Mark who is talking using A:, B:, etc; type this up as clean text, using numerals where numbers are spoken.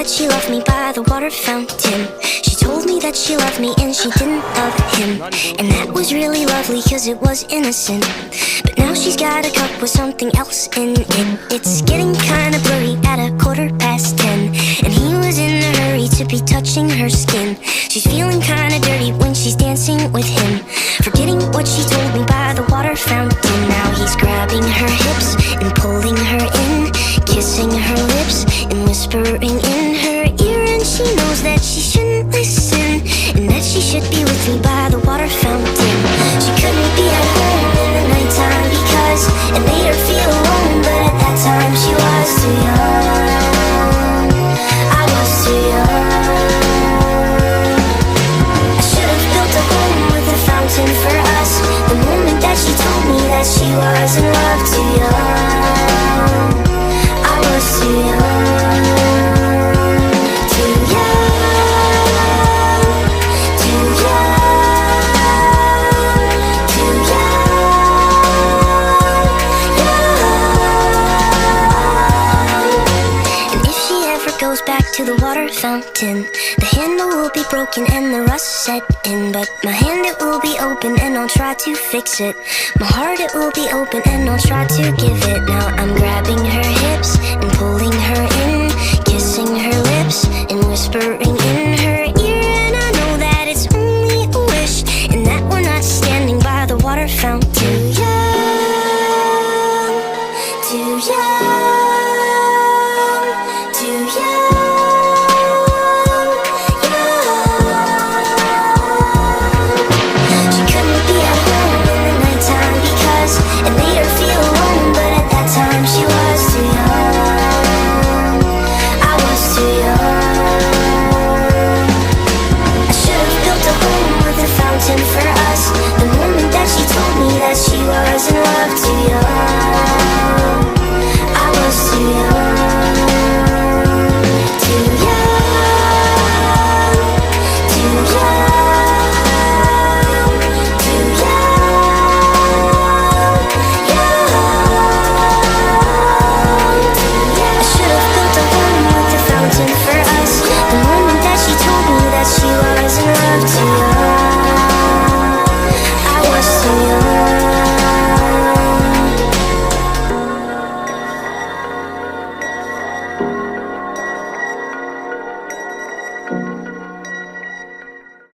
A: that she loved me by the water fountain. She told me that she loved me and she didn't love him. And that was really lovely cause it was innocent. But now she's got a cup with something else in it. It's getting kinda blurry at 10:15. And he was in a hurry to be touching her skin. She's feeling kinda dirty when she's dancing with him, forgetting what she told me by the water fountain. Now he's grabbing her hips and pulling her in, kissing her lips and whispering in her ear. And she knows that she shouldn't listen, and that she should be with me by the water fountain. She couldn't be at home in the nighttime because it made her feel alone. But at that time she was too young. I was too young. I should have built a home with a fountain for us. The moment that she told me that she was in love, too young. I was too young. Too young. Too young. Too young. And if she ever goes back to the water fountain, the handle will be broken and the rust set in. But my hand, it will be open and I'll try to fix it. My heart, it will be open and I'll try to give it. Now I'm grabbing her hips and pulling her in, kissing her lips and whispering in her